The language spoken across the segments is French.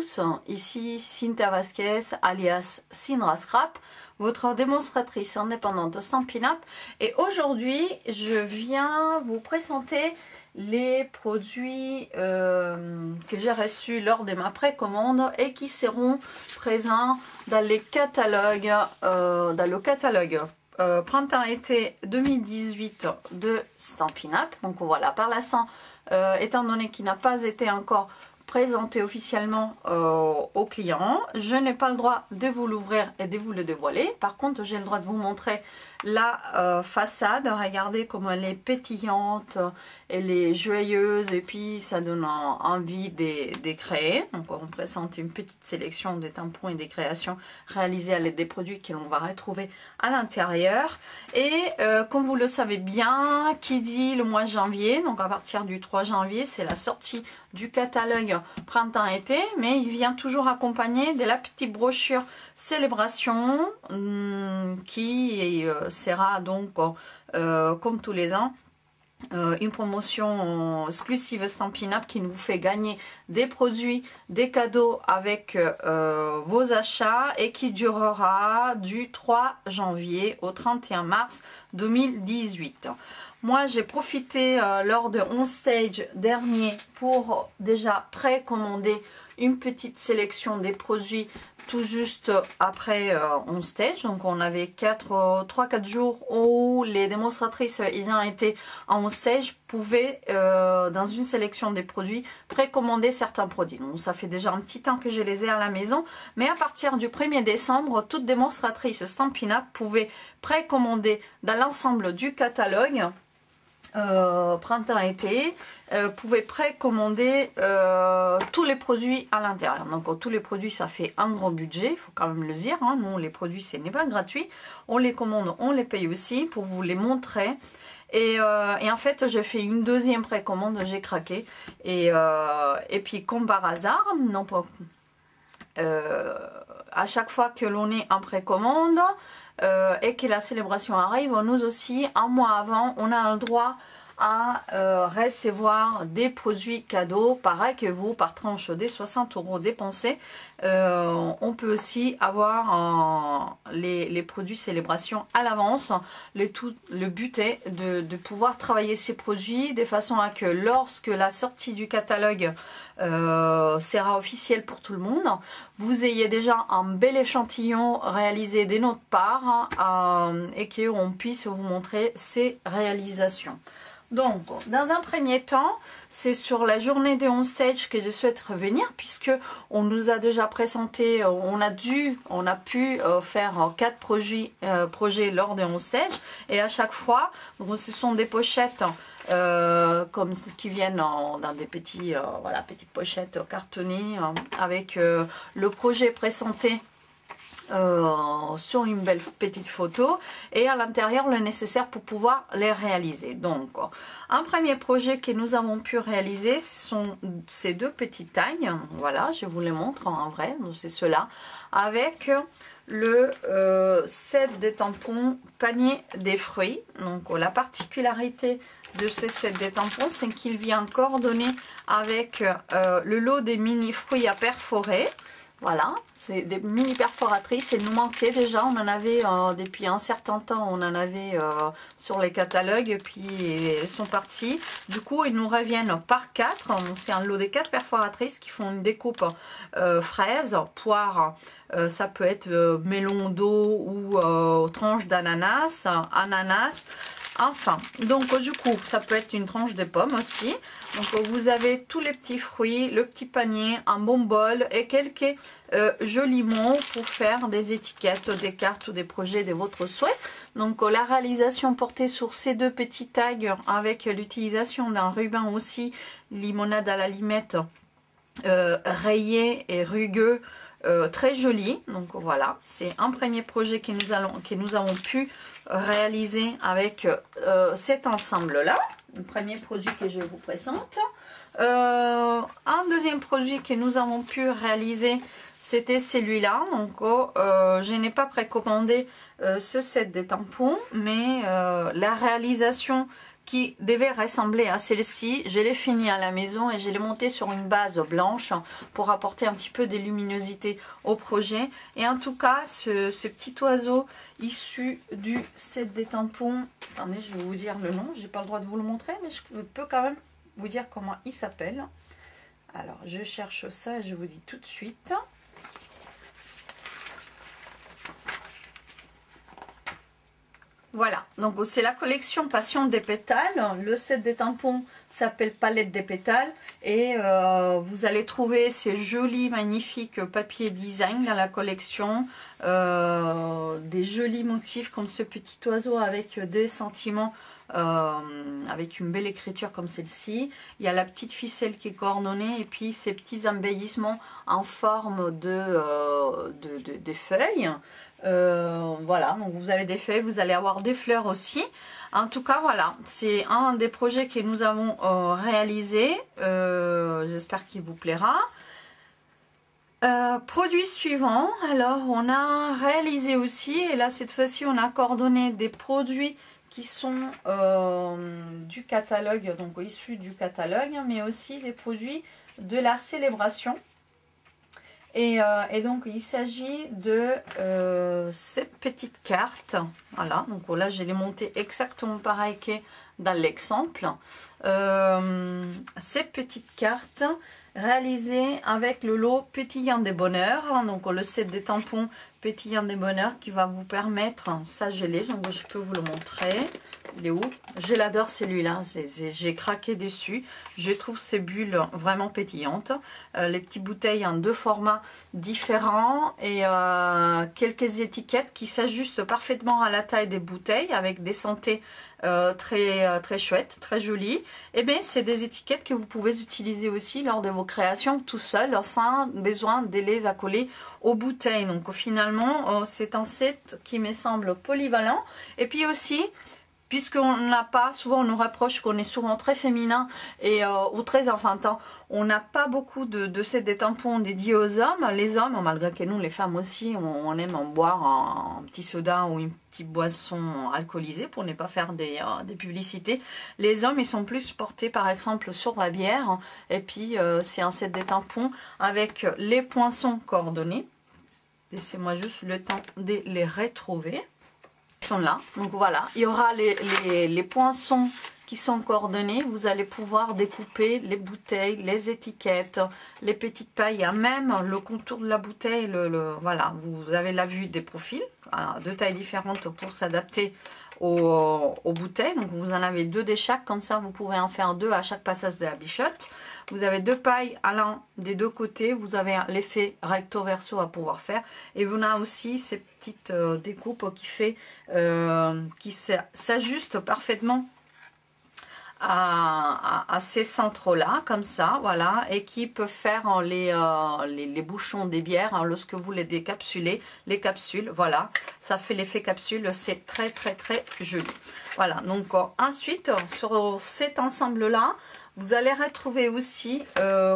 tous, ici Cynthia Vasquez alias Cinra Scrap, votre démonstratrice indépendante Stampin' Up, et aujourd'hui je viens vous présenter les produits que j'ai reçus lors de ma précommande et qui seront présents dans les catalogues, dans le catalogue printemps-été 2018 de Stampin' Up. Donc voilà, par l'instant, étant donné qu'il n'a pas été encore présenté officiellement aux clients, je n'ai pas le droit de vous l'ouvrir et de vous le dévoiler. Par contre, j'ai le droit de vous montrer la façade. Regardez comment elle est pétillante, elle est joyeuse et puis ça donne envie de créer. Donc on présente une petite sélection des tampons et des créations réalisées à l'aide des produits que l'on va retrouver à l'intérieur. Et comme vous le savez bien, qui dit le mois de janvier, donc à partir du 3 janvier, c'est la sortie du catalogue printemps-été, mais il vient toujours accompagné de la petite brochure célébration qui sera donc comme tous les ans une promotion exclusive Stampin' Up qui vous fait gagner des produits, des cadeaux avec vos achats et qui durera du 3 janvier au 31 mars 2018. Moi, j'ai profité lors de On Stage dernier pour déjà précommander une petite sélection des produits tout juste après On Stage. Donc on avait 3-4 jours où les démonstratrices ayant été en On Stage pouvaient dans une sélection des produits précommander certains produits. Donc ça fait déjà un petit temps que je les ai à la maison, mais à partir du 1er décembre, toute démonstratrice Stampin' Up pouvait précommander dans l'ensemble du catalogue printemps-été, pouvez précommander tous les produits à l'intérieur. Donc tous les produits, ça fait un gros budget, il faut quand même le dire, hein. Nous les produits, ce n'est pas gratuit, on les commande, on les paye aussi pour vous les montrer. Et en fait, j'ai fait une deuxième précommande, j'ai craqué. Et puis comme par hasard, non pas à chaque fois que l'on est en précommande et que la célébration arrive, nous aussi, un mois avant, on a le droit à recevoir des produits cadeaux, pareil que vous, par tranche des 60 € dépensés. On peut aussi avoir les produits célébration à l'avance. Le but est de pouvoir travailler ces produits de façon à que lorsque la sortie du catalogue sera officielle pour tout le monde, vous ayez déjà un bel échantillon réalisé de notre part et qu'on puisse vous montrer ces réalisations. Donc, dans un premier temps, c'est sur la journée des On Stage que je souhaite revenir, puisque on nous a déjà présenté, on a pu faire 4 projets lors des On Stage, et à chaque fois, donc, ce sont des pochettes comme qui viennent dans des petits, voilà, petites pochettes cartonnées avec le projet présenté sur une belle petite photo et à l'intérieur le nécessaire pour pouvoir les réaliser. Donc un premier projet que nous avons pu réaliser, ce sont ces deux petites tailles. Voilà, je vous les montre en vrai. C'est cela avec le set des tampons panier des fruits. Donc la particularité de ce set des tampons, c'est qu'il vient coordonner avec le lot des mini fruits à perforer. Voilà, c'est des mini perforatrices, elles nous manquaient déjà, on en avait depuis un certain temps, on en avait sur les catalogues, puis elles sont parties. Du coup, ils nous reviennent par 4, c'est un lot de 4 perforatrices qui font une découpe fraise, poire, ça peut être melon d'eau ou tranche d'ananas, ananas. Enfin, donc du coup, ça peut être une tranche de pommes aussi. Donc vous avez tous les petits fruits, le petit panier, un bon bol et quelques jolis mots pour faire des étiquettes, des cartes ou des projets de votre souhait. Donc la réalisation portée sur ces deux petits tags avec l'utilisation d'un ruban aussi, limonade à la limette, rayé et rugueux. Très joli. Donc voilà, c'est un premier projet que nous avons pu réaliser avec cet ensemble là. Le premier produit que je vous présente. Un deuxième produit que nous avons pu réaliser, c'était celui-là. Donc je n'ai pas précommandé ce set des tampons, mais la réalisation qui devait ressembler à celle-ci. Je l'ai fini à la maison et je l'ai monté sur une base blanche pour apporter un petit peu de luminosité au projet. Et en tout cas, ce petit oiseau issu du set des tampons, attendez, je vais vous dire le nom, j'ai pas le droit de vous le montrer, mais je peux quand même vous dire comment il s'appelle. Alors, je cherche ça et je vous dis tout de suite. Voilà, donc c'est la collection Passion des pétales. Le set des tampons s'appelle Palette des pétales. Et vous allez trouver ces jolis, magnifiques papiers design dans la collection. Des jolis motifs comme ce petit oiseau avec des sentiments. Avec une belle écriture comme celle-ci. Il y a la petite ficelle qui est coordonnée et puis ces petits embellissements en forme de feuilles. Voilà, donc vous avez des feuilles, vous allez avoir des fleurs aussi. En tout cas, voilà, c'est un des projets que nous avons réalisé. J'espère qu'il vous plaira. Produit suivant, alors on a réalisé aussi, et là cette fois-ci on a coordonné des produits qui sont du catalogue, donc issus du catalogue, mais aussi des produits de la célébration. Et donc il s'agit de ces petites cartes. Voilà, donc là je l'ai monté exactement pareil que dans l'exemple. Ces petites cartes réalisées avec le lot Pétillant des Bonheurs. Donc le set des tampons Pétillant des Bonheurs qui va vous permettre, ça je l'ai, donc je peux vous le montrer. Il est où? Je l'adore celui-là, j'ai craqué dessus. Je trouve ces bulles vraiment pétillantes. Les petites bouteilles en deux formats différents et quelques étiquettes qui s'ajustent parfaitement à la taille des bouteilles avec des sentets très chouettes, très jolies. Et bien c'est des étiquettes que vous pouvez utiliser aussi lors de vos créations tout seul sans besoin de les accoler aux bouteilles. Donc finalement c'est un set qui me semble polyvalent. Et puis aussi, puisqu'on n'a pas, souvent on nous reproche qu'on est souvent très féminin et ou très enfantin, on n'a pas beaucoup de sets des tampons dédiés aux hommes. Les hommes, malgré que nous les femmes aussi, on aime en boire un petit soda ou une petite boisson alcoolisée pour ne pas faire des publicités. Les hommes ils sont plus portés par exemple sur la bière et puis c'est un set des tampons avec les poinçons coordonnés. Laissez-moi juste le temps de les retrouver. Sont là, donc voilà, il y aura les poinçons qui sont coordonnés. Vous allez pouvoir découper les bouteilles, les étiquettes, les petites pailles, même le contour de la bouteille. Voilà, vous avez la vue des profils, de tailles différentes pour s'adapter aux bouteilles. Donc vous en avez deux de chaque, comme ça vous pouvez en faire deux à chaque passage de la bichotte. Vous avez deux pailles à l'un des deux côtés, vous avez l'effet recto verso à pouvoir faire, et vous avez aussi ces petites découpes qui s'ajustent parfaitement à ces centres là comme ça, voilà, et qui peut faire les bouchons des bières lorsque vous les décapsulez, les capsules, voilà, ça fait l'effet capsule, c'est très joli. Voilà, donc ensuite sur cet ensemble là vous allez retrouver aussi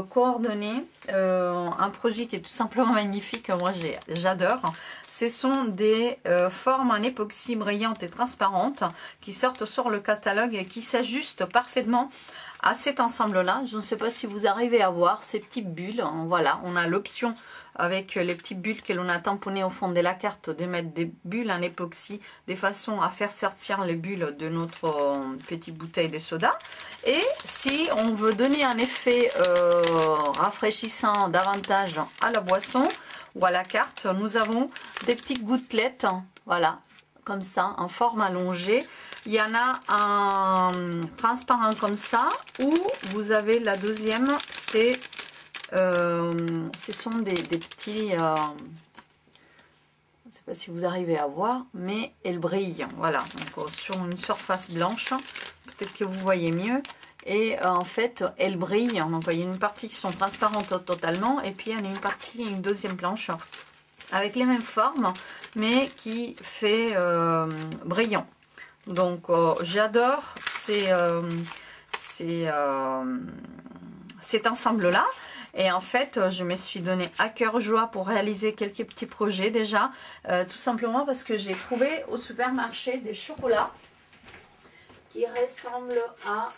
coordonnées un produit qui est tout simplement magnifique, moi j'adore. Ce sont des formes en époxy brillantes et transparentes qui sortent sur le catalogue et qui s'ajustent parfaitement à cet ensemble-là. Je ne sais pas si vous arrivez à voir ces petites bulles. Voilà, on a l'option avec les petites bulles que l'on a tamponnées au fond de la carte de mettre des bulles en époxy de façon à faire sortir les bulles de notre petite bouteille de soda. Et si on veut donner un effet rafraîchissant davantage à la boisson ou à la carte, nous avons des petites gouttelettes, voilà, comme ça, en forme allongée. Il y en a un transparent comme ça, ou vous avez la deuxième, ce sont des petits, je ne sais pas si vous arrivez à voir, mais elles brillent, voilà, donc sur une surface blanche, peut-être que vous voyez mieux. Et en fait elles brillent, donc il y a une partie qui sont transparentes totalement, et puis il y en a une partie, une deuxième planche avec les mêmes formes mais qui fait brillant. Donc j'adore cet ensemble là, et en fait je me suis donné à cœur joie pour réaliser quelques petits projets déjà, tout simplement parce que j'ai trouvé au supermarché des chocolats qui ressemble à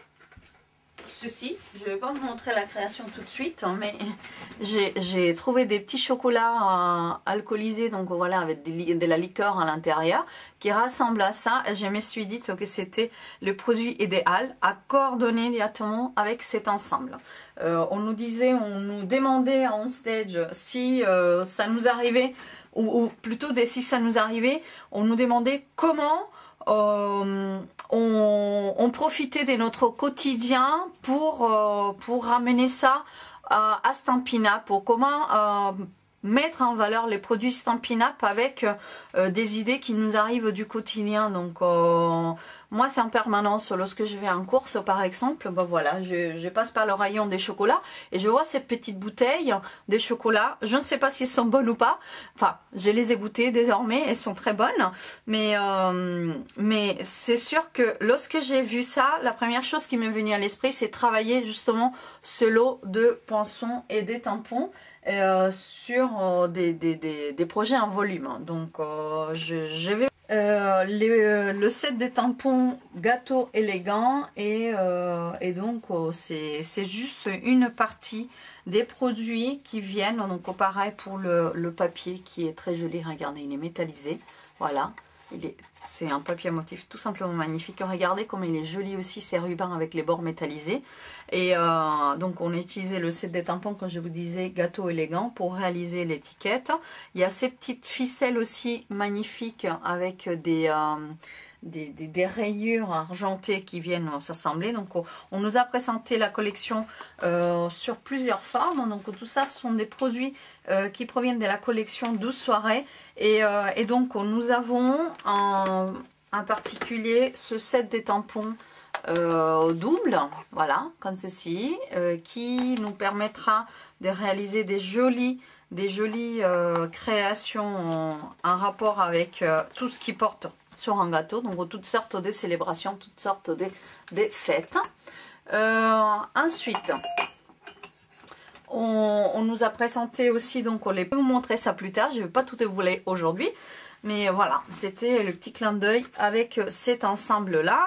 ceci. Je ne vais pas vous montrer la création tout de suite, hein, mais j'ai trouvé des petits chocolats alcoolisés, donc voilà, avec de la liqueur à l'intérieur, qui ressemblent à ça. Et je me suis dit que c'était le produit idéal à coordonner directement avec cet ensemble. On nous demandait en stage si ça nous arrivait, ou plutôt si ça nous arrivait, on nous demandait comment on profitait de notre quotidien pour ramener ça à Stampin' Up, pour comment mettre en valeur les produits Stampin' Up avec des idées qui nous arrivent du quotidien. Donc moi c'est en permanence lorsque je vais en course par exemple, ben voilà, je passe par le rayon des chocolats et je vois ces petites bouteilles de chocolat. Je ne sais pas s'ils sont bonnes ou pas, enfin je les ai goûtées désormais, elles sont très bonnes, mais c'est sûr que lorsque j'ai vu ça, la première chose qui m'est venue à l'esprit, c'est travailler justement ce lot de poinçons et des tampons sur des projets en volume. Donc je vais le set des tampons gâteau élégant et donc c'est juste une partie des produits qui viennent. Donc pareil pour le papier qui est très joli, regardez, il est métallisé, voilà, c'est un papier à motif tout simplement magnifique. Regardez comme il est joli aussi, ces rubans avec les bords métallisés. Et donc on a utilisé le set des tampons, comme je vous disais, gâteau élégant, pour réaliser l'étiquette. Il y a ces petites ficelles aussi magnifiques avec des rayures argentées qui viennent s'assembler. Donc on nous a présenté la collection sur plusieurs formes. Donc tout ça, ce sont des produits qui proviennent de la collection 12 soirées. Et donc nous avons en particulier ce set des tampons double, voilà, comme ceci, qui nous permettra de réaliser des jolies créations en rapport avec tout ce qui porte sur un gâteau, donc toutes sortes de célébrations, toutes sortes de fêtes. Ensuite, on nous a présenté aussi, donc on les peut vous montrer ça plus tard, je ne vais pas tout dévoiler aujourd'hui, mais voilà, c'était le petit clin d'œil avec cet ensemble là.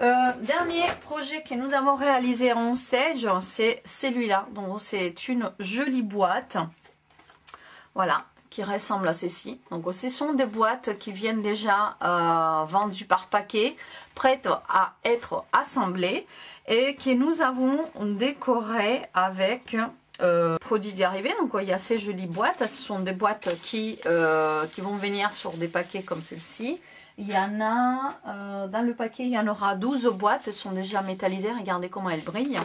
Dernier projet que nous avons réalisé en stage, c'est celui-là. Donc c'est une jolie boîte, voilà, qui ressemble à ceci. Donc ce sont des boîtes qui viennent déjà vendues par paquet, prêtes à être assemblées et que nous avons décorées avec produits dérivés. Donc il y a ces jolies boîtes, ce sont des boîtes qui vont venir sur des paquets comme celle-ci. Il y en a, dans le paquet, il y en aura 12 boîtes, elles sont déjà métallisées, regardez comment elles brillent.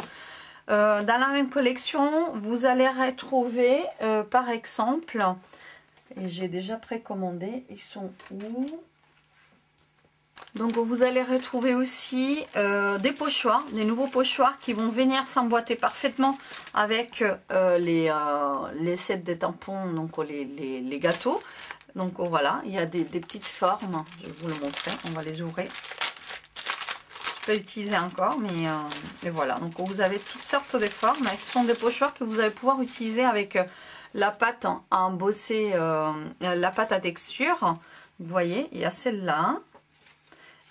Dans la même collection, vous allez retrouver, par exemple, et j'ai déjà précommandé, ils sont où? Donc vous allez retrouver aussi des pochoirs, des nouveaux pochoirs qui vont venir s'emboîter parfaitement avec les sets de tampons, donc les gâteaux. Donc voilà, il y a des petites formes, je vais vous le montrer, on va les ouvrir. Je peux utiliser encore, mais et voilà. Donc vous avez toutes sortes de formes, ce sont des pochoirs que vous allez pouvoir utiliser avec la pâte à embosser, la pâte à texture. Vous voyez, il y a celle-là.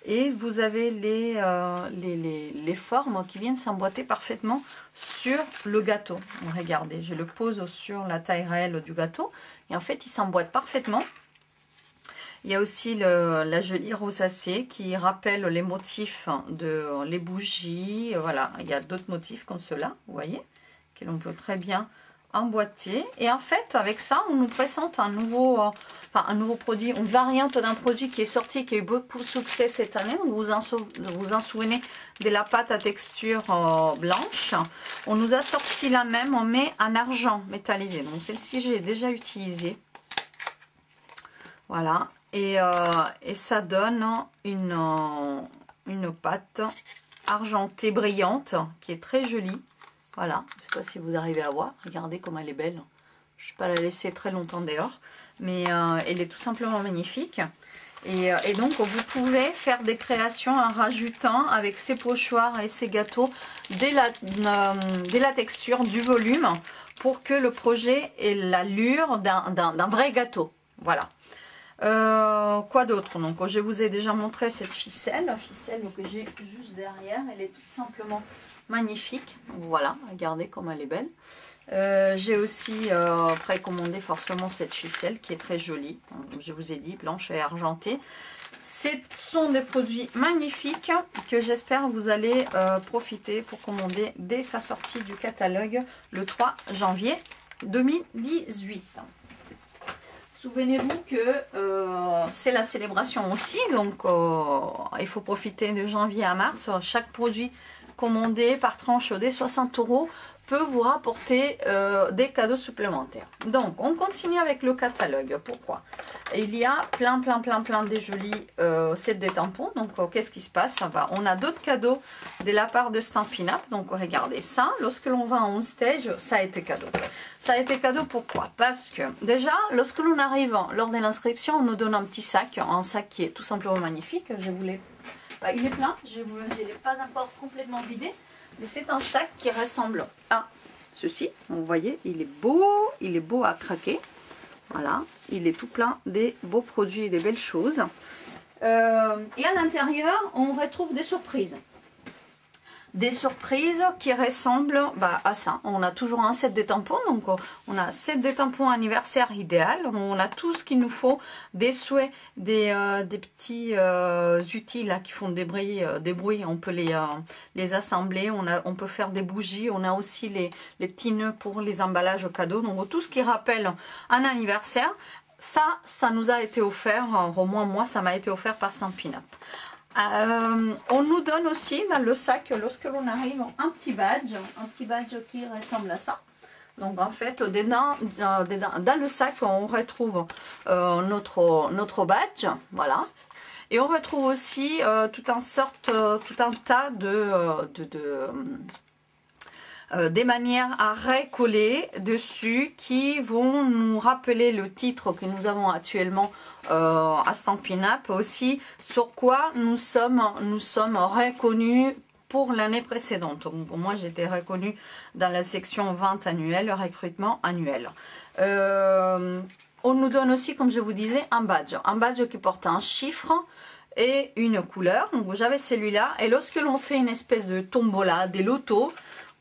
Et vous avez les formes qui viennent s'emboîter parfaitement sur le gâteau. Regardez, je le pose sur la taille réelle du gâteau. Et en fait, il s'emboîte parfaitement. Il y a aussi la jolie rosacée qui rappelle les motifs les bougies. Voilà, il y a d'autres motifs comme cela, vous voyez, que l'on peut très bien emboîté. Et en fait, avec ça, on nous présente un nouveau produit, une variante d'un produit qui est sorti, qui a eu beaucoup de succès cette année. Vous vous en souvenez de la pâte à texture blanche. On nous a sorti la même, on met en argent métallisé. Donc celle-ci, j'ai déjà utilisée. Voilà. Et ça donne une pâte argentée brillante qui est très jolie. Voilà, je ne sais pas si vous arrivez à voir, regardez comme elle est belle. Je ne vais pas la laisser très longtemps dehors, mais elle est tout simplement magnifique. Et donc vous pouvez faire des créations en rajoutant avec ces pochoirs et ces gâteaux de la texture, du volume, pour que le projet ait l'allure d'un vrai gâteau. Voilà. Quoi d'autre? Donc je vous ai déjà montré cette ficelle, la ficelle que j'ai juste derrière, elle est tout simplement magnifique. Voilà, regardez comme elle est belle. J'ai aussi précommandé forcément cette ficelle qui est très jolie. Je vous ai dit blanche et argentée. Ce sont des produits magnifiques que j'espère vous allez profiter pour commander dès sa sortie du catalogue le 3 janvier 2018. Souvenez-vous que c'est la célébration aussi, donc il faut profiter de janvier à mars. Chaque produit commandé par tranche des 60 € peut vous rapporter des cadeaux supplémentaires. Donc on continue avec le catalogue. Pourquoi? Il y a plein des jolis sets de tampons. Donc qu'est-ce qui se passe? On a d'autres cadeaux de la part de Stampin' Up. Donc regardez ça, lorsque l'on va en stage, ça a été cadeau. Ça a été cadeau pourquoi? Parce que déjà, lorsque l'on arrive lors de l'inscription, on nous donne un petit sac, un sac qui est tout simplement magnifique. Je voulais... il est plein, je ne l'ai pas encore complètement vidé. Mais c'est un sac qui ressemble à ceci. Vous voyez, il est beau à craquer. Voilà, il est tout plein des beaux produits et des belles choses. Et à l'intérieur, on retrouve des surprises. Des surprises qui ressemblent à ça. On a toujours un set des tampons, donc on a un set des tampons anniversaire idéal. On a tout ce qu'il nous faut, des souhaits, des petits outils là qui font des bruits. On peut les assembler. On peut faire des bougies. On a aussi les petits nœuds pour les emballages cadeaux. Donc tout ce qui rappelle un anniversaire, ça nous a été offert. Au moins moi, ça m'a été offert par Stampin' Up. On nous donne aussi dans le sac, lorsque l'on arrive, un petit badge qui ressemble à ça. Donc en fait, dans le sac, on retrouve notre badge, voilà. Et on retrouve aussi tout un tas des manières à recoller dessus qui vont nous rappeler le titre que nous avons actuellement à Stampin' Up, aussi sur quoi nous sommes reconnus pour l'année précédente. Donc, moi j'étais reconnue dans la section vente annuelle, recrutement annuel. On nous donne aussi, comme je vous disais, un badge qui porte un chiffre et une couleur. Donc j'avais celui-là, et lorsque l'on fait une espèce de tombola, des lotos,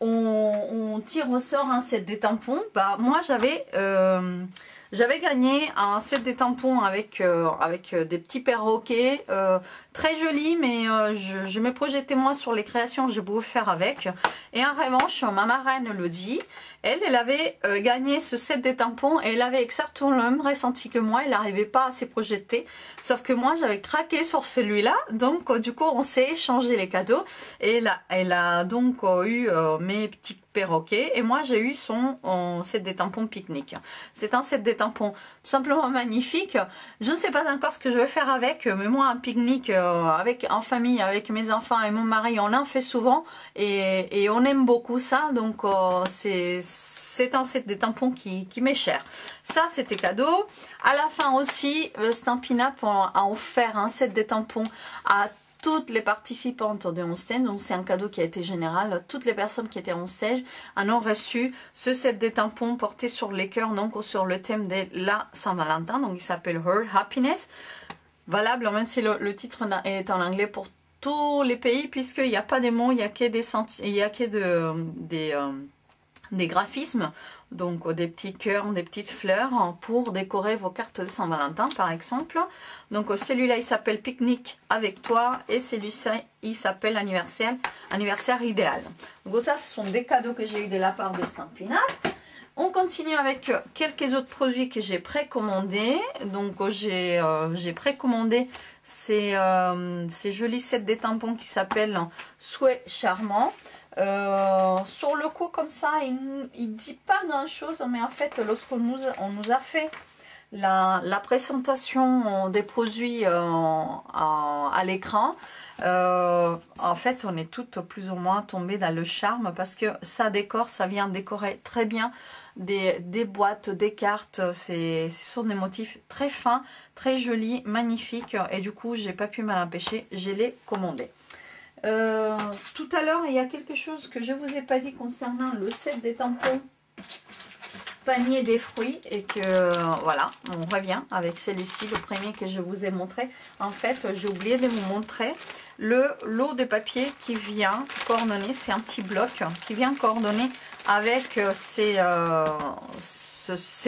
on tire au sort un set des tampons. Moi j'avais gagné un set des tampons avec des petits perroquets très jolis, mais je me projetais moi sur les créations que je pouvais faire avec. Et en revanche, ma marraine le dit, elle avait gagné ce set des tampons et elle avait exactement le même ressenti que moi. Elle n'arrivait pas à s'y projeter, sauf que moi j'avais craqué sur celui-là. Donc du coup on s'est échangé les cadeaux et elle a donc eu mes petits perroquet, et moi j'ai eu son set des tampons pique-nique. C'est un set des tampons tout simplement magnifique. Je ne sais pas encore ce que je vais faire avec, mais moi un pique-nique en famille avec mes enfants et mon mari, on en fait souvent et on aime beaucoup ça. Donc c'est un set des tampons qui m'est cher. Ça c'était cadeau. À la fin aussi, Stampin' Up a offert un set des tampons à toutes les participantes de On Stage. Donc c'est un cadeau qui a été général. Toutes les personnes qui étaient en stage en ont reçu ce set de tampons porté sur les cœurs, donc sur le thème de la Saint-Valentin. Donc il s'appelle Her Happiness. Valable, même si le titre est en anglais pour tous les pays, puisqu'il n'y a pas des mots, il n'y a que des graphismes, donc des petits cœurs, des petites fleurs pour décorer vos cartes de Saint-Valentin par exemple. Donc celui-là il s'appelle Pique-nique avec toi, et celui-ci il s'appelle anniversaire idéal. Donc ça, ce sont des cadeaux que j'ai eu de la part de Stampin' Up. On continue avec quelques autres produits que j'ai précommandés. Donc j'ai précommandé ces jolis sets des tampons qui s'appellent Souhait Charmant. Sur le coup comme ça, il dit pas grand chose, mais en fait lorsqu'on nous a fait la présentation des produits à l'écran, en fait on est toutes plus ou moins tombées dans le charme, parce que ça vient décorer très bien des boîtes, des cartes. Ce sont des motifs très fins, très jolis, magnifiques, et du coup j'ai pas pu m'en empêcher, je l'ai commandé. Tout à l'heure il y a quelque chose que je vous ai pas dit concernant le set des tampons panier des fruits et que voilà, on revient avec celui-ci, le premier que je vous ai montré. En fait, j'ai oublié de vous montrer le lot de papier qui vient coordonner, c'est un petit bloc qui vient coordonner avec ces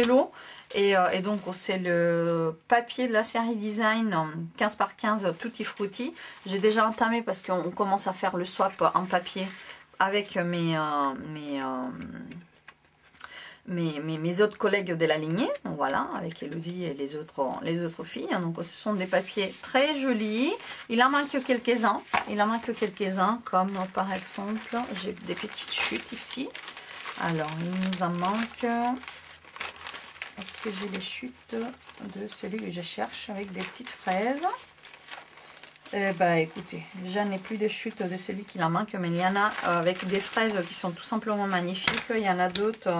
lots. Et donc c'est le papier de la série Design 15 par 15 Tutti Frutti. J'ai déjà entamé parce qu'on commence à faire le swap en papier avec mes autres collègues de la lignée, voilà, avec Elodie et les autres filles. Donc ce sont des papiers très jolis. Il en manque quelques-uns. Comme par exemple, j'ai des petites chutes ici. Alors, il nous en manque. Est-ce que j'ai les chutes de celui que je cherche avec des petites fraises? Bah écoutez, j'en ai plus de chutes de celui qui en manque, mais il y en a avec des fraises qui sont tout simplement magnifiques. Il y en a d'autres.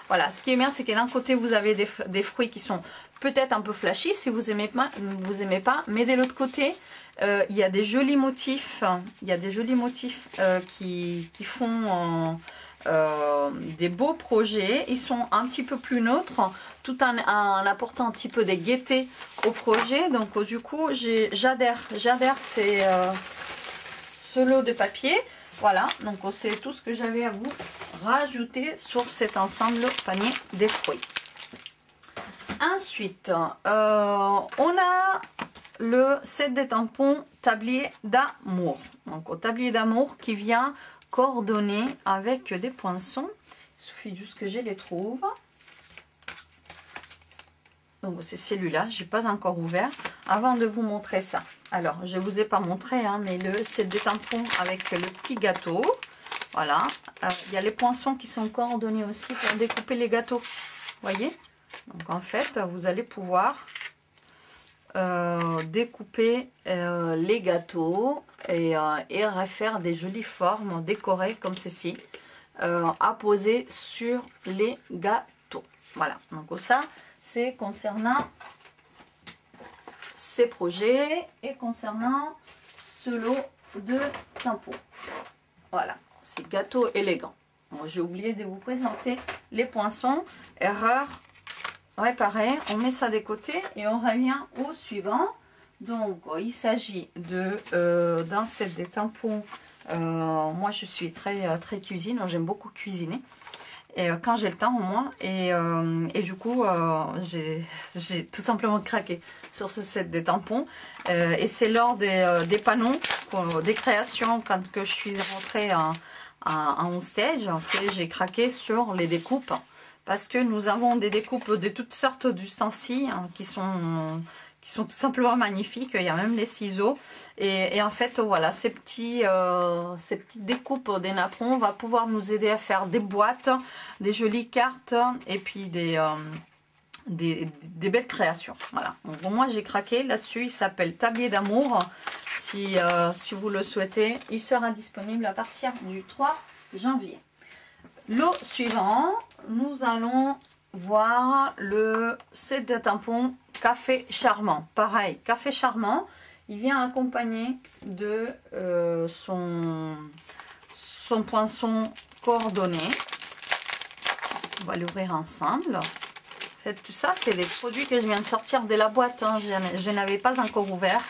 Voilà, ce qui est bien, c'est que d'un côté vous avez des fruits qui sont peut-être un peu flashy si vous aimez pas, mais de l'autre côté il y a des jolis motifs. Qui font des beaux projets. Ils sont un petit peu plus neutres, tout en apportant un petit peu de gaieté au projet. Donc du coup j'adhère ce lot de papier. Voilà, donc c'est tout ce que j'avais à vous rajouter sur cet ensemble panier des fruits. Ensuite on a le set de tampons tablier d'amour. Donc au tablier d'amour qui vient coordonné avec des poinçons. Il suffit juste que je les trouve. Donc c'est celui-là, j'ai pas encore ouvert. Avant de vous montrer ça, alors je vous ai pas montré mais le set des tampons avec le petit gâteau. Voilà, il y a les poinçons qui sont coordonnés aussi pour découper les gâteaux. Voyez, donc en fait vous allez pouvoir découper les gâteaux et refaire des jolies formes décorées comme ceci à poser sur les gâteaux. Voilà, donc ça c'est concernant ces projets et concernant ce lot de tampons. Voilà, c'est gâteau élégant. Bon, j'ai oublié de vous présenter les poinçons. Erreur réparée, on met ça de côté et on revient au suivant. Donc il s'agit d'un set des tampons. Moi je suis très cuisine, j'aime beaucoup cuisiner. Et quand j'ai le temps au moins, et du coup j'ai tout simplement craqué sur ce set des tampons. Et c'est lors des panneaux, des créations, quand je suis rentrée en stage, que j'ai craqué sur les découpes. Parce que nous avons des découpes de toutes sortes d'ustensiles qui sont tout simplement magnifiques. Il y a même les ciseaux. Et en fait, voilà, ces petites découpes des napperons vont pouvoir nous aider à faire des boîtes, des jolies cartes et puis des belles créations. Voilà. Donc, moi, j'ai craqué là-dessus. Il s'appelle Tablier d'amour. Si vous le souhaitez, il sera disponible à partir du 3 janvier. Lot suivant, nous allons voir le set de tampons Café Charmant. Pareil, Café Charmant, il vient accompagné de son poinçon coordonné. On va l'ouvrir ensemble. En fait, tout ça, c'est des produits que je viens de sortir de la boîte. Je n'avais pas encore ouvert.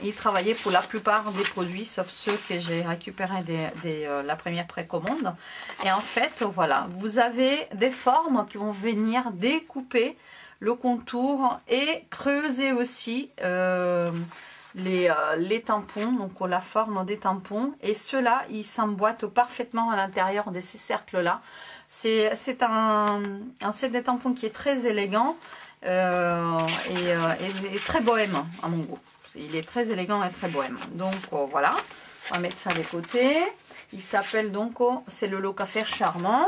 Il travaillait pour la plupart des produits, sauf ceux que j'ai récupérés la première précommande. Et en fait, voilà, vous avez des formes qui vont venir découper le contour et creuser aussi les tampons, donc la forme des tampons. Et ceux-là, ils s'emboîtent parfaitement à l'intérieur de ces cercles-là. C'est un set de tampons qui est très élégant et très bohème à mon goût. Il est très élégant et très bohème. Donc voilà, on va mettre ça de côté. Il s'appelle donc, c'est le lot Café Charmant.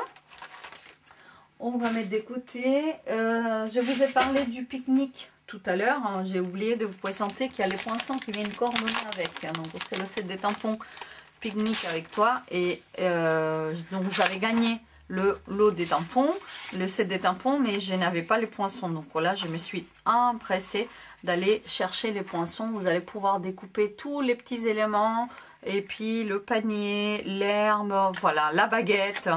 On va mettre de côté. Je vous ai parlé du pique-nique tout à l'heure. J'ai oublié de vous présenter qu'il y a les poinçons qui viennent coordonner avec. Donc c'est le set des tampons pique-nique avec toi. Et donc j'avais gagné le lot des tampons, le set des tampons, mais je n'avais pas les poinçons. Donc voilà, je me suis empressée d'aller chercher les poinçons. Vous allez pouvoir découper tous les petits éléments et puis le panier, l'herbe, voilà, la baguette.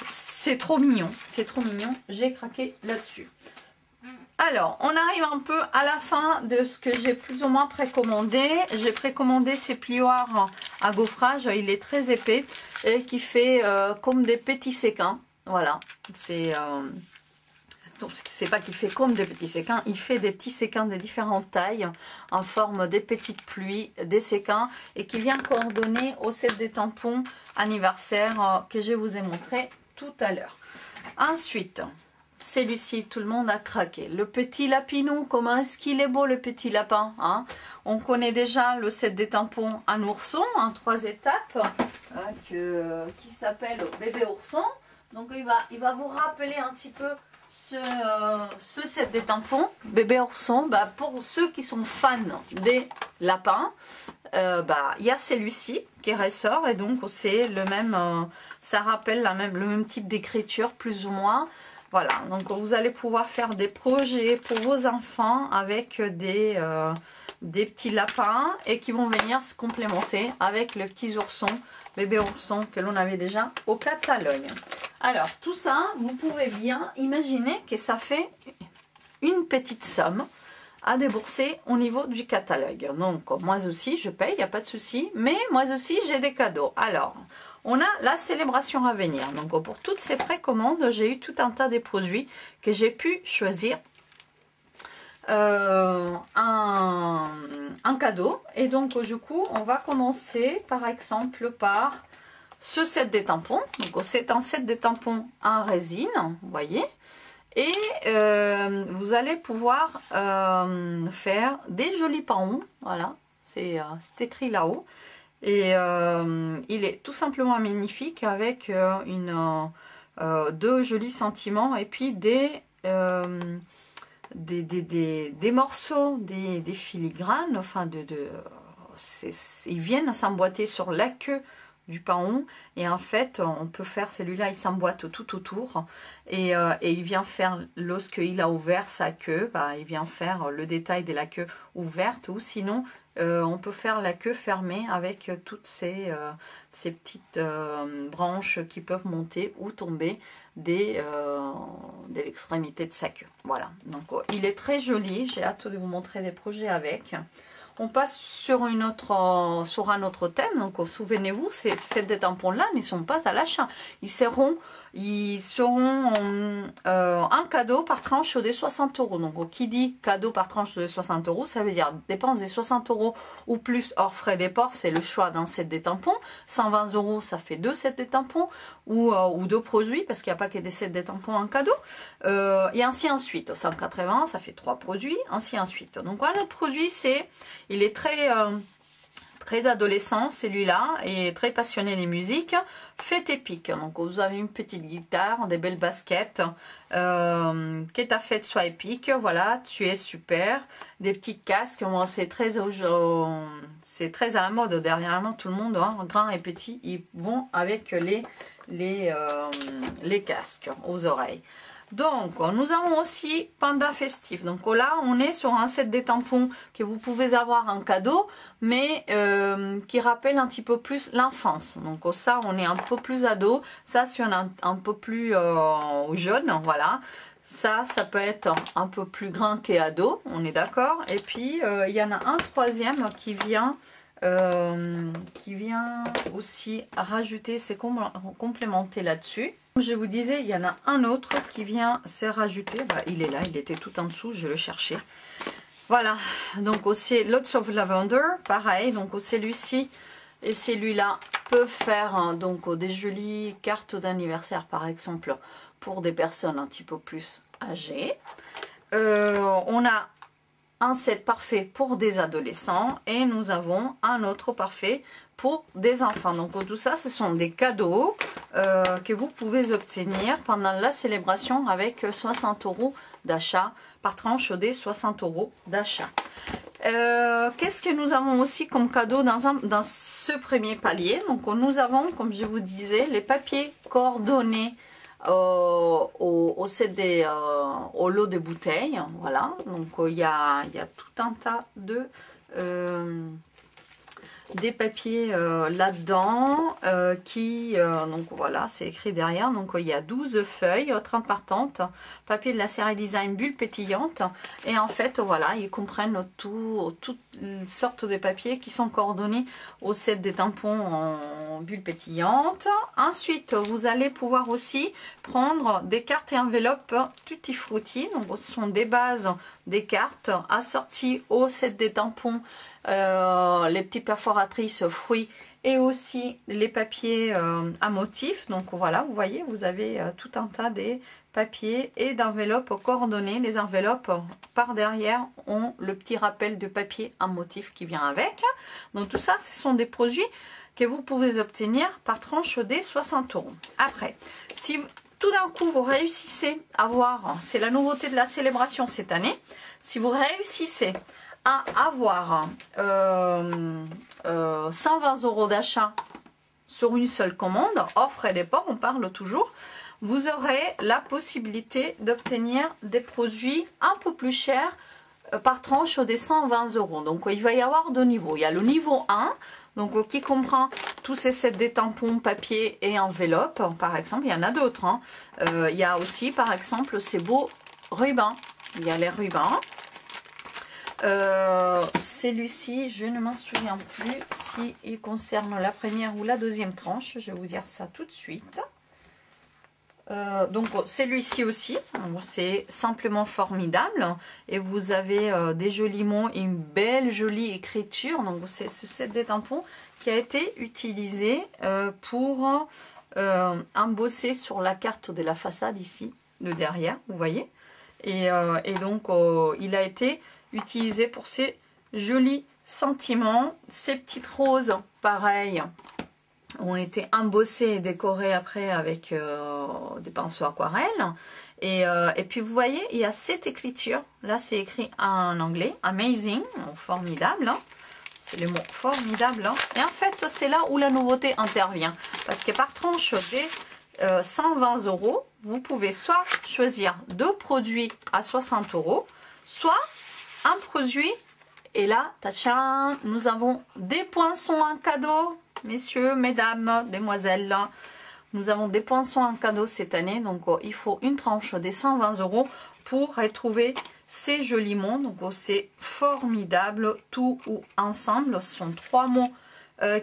c'est trop mignon, j'ai craqué là-dessus. Alors, on arrive un peu à la fin de ce que j'ai plus ou moins précommandé. J'ai précommandé ces plioirs à gaufrage, il est très épais et qui fait comme des petits séquins. Voilà, c'est pas qu'il fait comme des petits séquins, il fait des petits séquins de différentes tailles en forme des petites pluies, des séquins et qui vient coordonner au set des tampons anniversaire que je vous ai montré tout à l'heure. Ensuite, celui-ci, tout le monde a craqué. Le petit lapinou, comment est-ce qu'il est beau le petit lapin, hein? On connaît déjà le set des tampons en ourson, en 3 étapes, hein, qui s'appelle bébé ourson. Donc il va vous rappeler un petit peu ce set des tampons, bébé ourson. Bah, pour ceux qui sont fans des lapins, il y a celui-ci qui ressort et donc c'est le même, ça rappelle le même type d'écriture plus ou moins. Voilà, donc vous allez pouvoir faire des projets pour vos enfants avec des petits lapins et qui vont venir se complémenter avec les petits oursons, bébés oursons que l'on avait déjà au catalogue. Alors tout ça, vous pouvez bien imaginer que ça fait une petite somme à débourser au niveau du catalogue. Donc moi aussi je paye, il n'y a pas de souci, mais moi aussi j'ai des cadeaux. Alors on a la célébration à venir. Donc pour toutes ces précommandes, j'ai eu tout un tas de produits que j'ai pu choisir un cadeau. Et donc du coup on va commencer par exemple par ce set des tampons. Donc c'est un set des tampons en résine, vous voyez. Et vous allez pouvoir faire des jolis paons. Voilà, c'est écrit là-haut. Et il est tout simplement magnifique avec deux jolis sentiments et puis des morceaux, des filigranes, enfin ils viennent s'emboîter sur la queue du paon et en fait on peut faire celui-là, il s'emboîte tout autour et il vient faire, lorsqu'il a ouvert sa queue, il vient faire le détail de la queue ouverte ou sinon on peut faire la queue fermée avec toutes ces petites branches qui peuvent monter ou tomber de l'extrémité de sa queue. Voilà, donc il est très joli, j'ai hâte de vous montrer des projets avec. On passe sur un autre thème, donc souvenez-vous, ces tampons-là ne sont pas à l'achat. Ils seront un cadeau par tranche des 60 €. Donc qui dit cadeau par tranche de 60 €, ça veut dire dépense des 60 € ou plus hors frais des ports, c'est le choix d'un set des tampons. 120 €, ça fait 2 sets des tampons ou 2 produits, parce qu'il n'y a pas que des sets des tampons en cadeau. Et ainsi ensuite, 180, ça fait 3 produits, ainsi ensuite. Donc un autre produit, il est très adolescent celui-là et très passionné des musiques. Fête épique. Donc vous avez une petite guitare, des belles baskets, que ta fête soit épique. Voilà, tu es super. Des petits casques. Bon, c'est très à la mode. Dernièrement, tout le monde, hein, grand et petit, ils vont avec les casques aux oreilles. Donc, nous avons aussi Panda Festif. Donc là, on est sur un set des tampons que vous pouvez avoir en cadeau, mais qui rappelle un petit peu plus l'enfance. Donc ça, on est un peu plus ado. Ça, c'est un peu plus jeune, voilà. Ça peut être un peu plus grand qu'ado, on est d'accord. Et puis, il y en a un troisième qui vient aussi rajouter, c'est complémenté là-dessus. Je vous disais, il y en a un autre qui vient se rajouter. Il est là, il était tout en dessous, je le cherchais. Voilà, donc c'est Lots of Lavender, pareil. Donc celui-ci et celui-là peuvent faire donc des jolies cartes d'anniversaire, par exemple, pour des personnes un petit peu plus âgées. On a un set parfait pour des adolescents et nous avons un autre parfait pour des enfants. Donc tout ça, ce sont des cadeaux que vous pouvez obtenir pendant la célébration avec 60 € d'achat par tranche des 60 € d'achat. Qu'est-ce que nous avons aussi comme cadeau dans ce premier palier? Donc nous avons, comme je vous disais, les papiers coordonnés au lot des bouteilles. Voilà, donc il y a tout un tas de des papiers là-dedans qui donc voilà, c'est écrit derrière. Donc il y a 12 feuilles 30 par 30, papier de la série Design Bulle Pétillante, et en fait voilà, ils comprennent toutes sortes de papiers qui sont coordonnés au set des tampons en bulle pétillante. Ensuite vous allez pouvoir aussi prendre des cartes et enveloppes Tutti Frutti. Donc ce sont des bases, des cartes assorties au set des tampons, les petites perforatrices fruits et aussi les papiers à motifs. Donc voilà, vous voyez, vous avez tout un tas des papiers et d'enveloppes coordonnées. Les enveloppes par derrière ont le petit rappel de papier à motif qui vient avec. Donc tout ça, ce sont des produits que vous pouvez obtenir par tranche des 60 €. Après, si tout d'un coup vous réussissez à avoir, c'est la nouveauté de la célébration cette année, si vous réussissez à avoir 120 € d'achat sur une seule commande, hors frais de port, on parle toujours, vous aurez la possibilité d'obtenir des produits un peu plus chers par tranche des 120 €. Donc il va y avoir deux niveaux. Il y a le niveau 1, donc qui comprend tous ces sets des tampons, papier et enveloppe, par exemple. Il y en a d'autres, hein. Il y a aussi par exemple ces beaux rubans. Il y a les rubans. Celui-ci, je ne m'en souviens plus si il concerne la première ou la deuxième tranche. Je vais vous dire ça tout de suite. Donc celui-ci aussi, c'est simplement formidable, et vous avez des jolis mots et une belle jolie écriture. Donc c'est ce set des tampons qui a été utilisé pour embosser sur la carte de la façade ici, de derrière, vous voyez. Et donc il a été utilisé pour ces jolis sentiments. Ces petites roses, pareil, ont été embossées et décorées après avec des pinceaux aquarelles. Et puis vous voyez, il y a cette écriture. Là, c'est écrit en anglais, amazing, formidable. Hein. C'est le mot formidable. Hein. Et en fait, c'est là où la nouveauté intervient. Parce que par tranche des 120 €, vous pouvez soit choisir deux produits à 60 €, soit un produit. Et là, tachin, nous avons des poinçons en cadeau. Messieurs, mesdames, demoiselles, nous avons des poinçons en cadeau cette année. Donc il faut une tranche des 120 € pour retrouver ces jolis mots. Donc c'est formidable, tout ou ensemble. Ce sont trois mots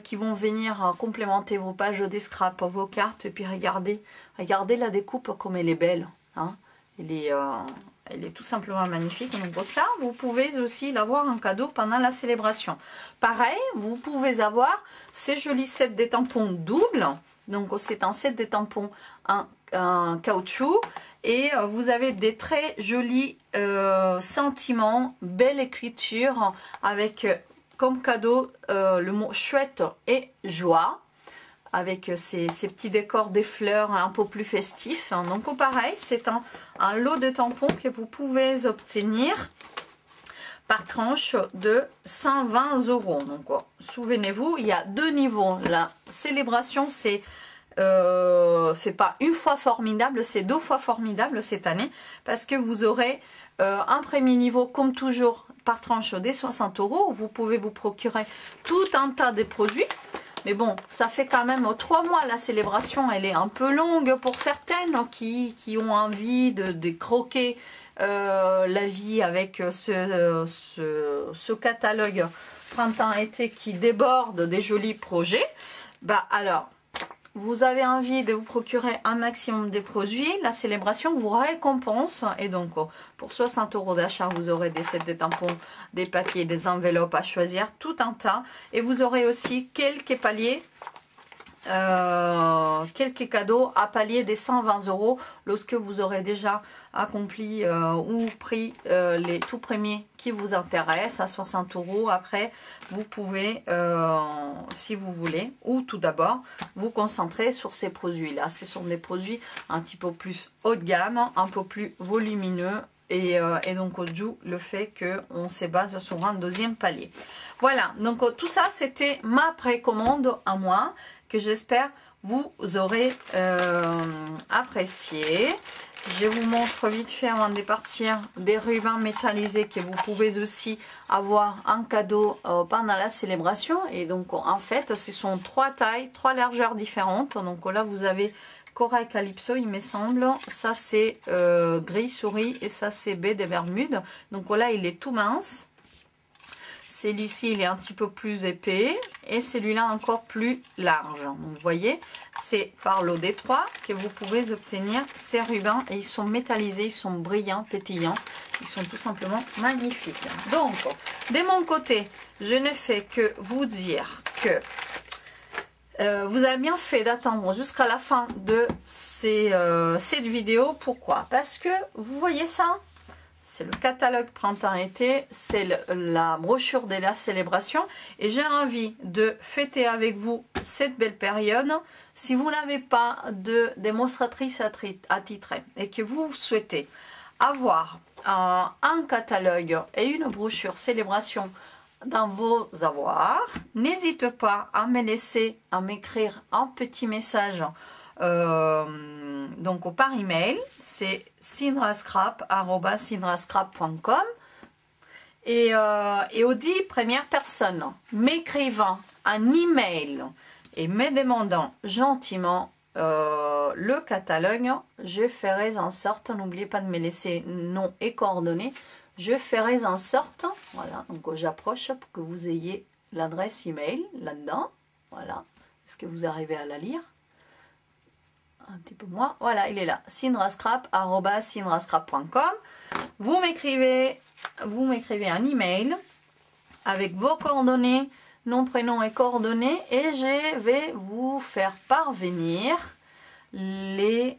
qui vont venir complémenter vos pages des scraps, vos cartes. Et puis regardez la découpe comme elle est belle, hein. Elle est tout simplement magnifique. Donc ça, vous pouvez aussi l'avoir en cadeau pendant la célébration. Pareil, vous pouvez avoir ces jolis sets des tampons doubles. Donc c'est un set des tampons en caoutchouc. Et vous avez des très jolis sentiments, belle écriture, avec comme cadeau le mot chouette et joie, avec ces petits décors des fleurs un peu plus festifs. Donc pareil, c'est un lot de tampons que vous pouvez obtenir par tranche de 120 €. Donc souvenez-vous, il y a deux niveaux. La célébration, c'est pas une fois formidable, c'est deux fois formidable cette année, parce que vous aurez un premier niveau comme toujours par tranche des 60 €, où vous pouvez vous procurer tout un tas de produits. Mais bon, ça fait quand même 3 mois la célébration, elle est un peu longue pour certaines qui ont envie de croquer la vie avec ce catalogue printemps-été qui déborde des jolis projets. Bah alors, vous avez envie de vous procurer un maximum de produits, la célébration vous récompense. Et donc, pour 60 € d'achat, vous aurez des sets de tampons, des papiers, des enveloppes à choisir, tout un tas. Et vous aurez aussi quelques paliers, quelques cadeaux à palier des 120 € lorsque vous aurez déjà accompli ou pris les tout premiers qui vous intéressent à 60 €. Après, vous pouvez, si vous voulez, ou tout d'abord, vous concentrer sur ces produits-là. Ce sont des produits un petit peu plus haut de gamme, un peu plus volumineux. Et donc d'où le fait qu'on se base sur un deuxième palier. Voilà, donc tout ça c'était ma précommande à moi, que j'espère vous aurez apprécié. je vous montre vite fait avant de partir des rubans métallisés que vous pouvez aussi avoir en cadeau pendant la célébration. Et donc en fait ce sont 3 tailles, 3 largeurs différentes. Donc là vous avez Corail Calypso il me semble, ça c'est gris souris et ça c'est baie des Bermudes. Donc là il est tout mince. Celui-ci, il est un petit peu plus épais et celui-là encore plus large. Donc, vous voyez, c'est par le D3 que vous pouvez obtenir ces rubans et ils sont métallisés, ils sont brillants, pétillants. Ils sont tout simplement magnifiques. Donc, de mon côté, je ne fais que vous dire que vous avez bien fait d'attendre jusqu'à la fin de cette vidéo. Pourquoi? Parce que vous voyez ça? C'est le catalogue printemps-été, c'est la brochure de la célébration et j'ai envie de fêter avec vous cette belle période. Si vous n'avez pas de démonstratrice attitrée et que vous souhaitez avoir un catalogue et une brochure célébration dans vos avoirs, n'hésitez pas à me laisser, à m'écrire un petit message donc par email, c'est cindrascrap@cindrascrap.com et aux 10 premières personnes m'écrivant un email et me demandant gentiment le catalogue, je ferai en sorte, n'oubliez pas de me laisser nom et coordonnées, je ferai en sorte, voilà, donc j'approche pour que vous ayez l'adresse email là-dedans, voilà, est-ce que vous arrivez à la lire? Un petit peu moins, voilà, il est là, cindrascrap@cindrascrap.com. Vous m'écrivez un email avec vos coordonnées, nom, prénom et coordonnées, et je vais vous faire parvenir le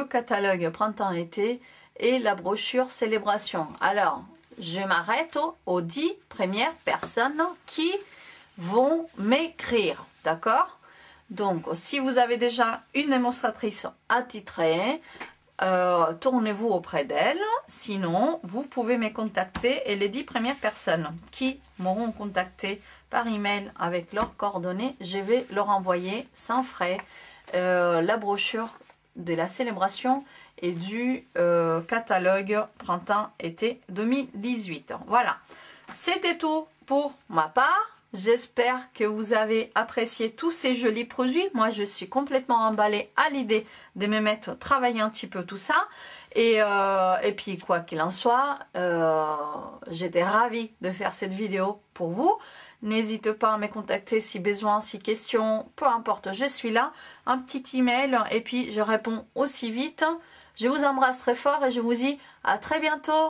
catalogue printemps-été et la brochure célébration. Alors, je m'arrête aux 10 premières personnes qui vont m'écrire, d'accord? Donc, si vous avez déjà une démonstratrice attitrée, tournez-vous auprès d'elle. Sinon, vous pouvez me contacter et les 10 premières personnes qui m'auront contacté par email avec leurs coordonnées, je vais leur envoyer sans frais la brochure de la célébration et du catalogue printemps-été 2018. Voilà, c'était tout pour ma part. J'espère que vous avez apprécié tous ces jolis produits. Moi, je suis complètement emballée à l'idée de me mettre travailler un petit peu tout ça. Et puis, quoi qu'il en soit, j'étais ravie de faire cette vidéo pour vous. N'hésitez pas à me contacter si besoin, si question, peu importe, je suis là. Un petit email et puis je réponds aussi vite. Je vous embrasse très fort et je vous dis à très bientôt.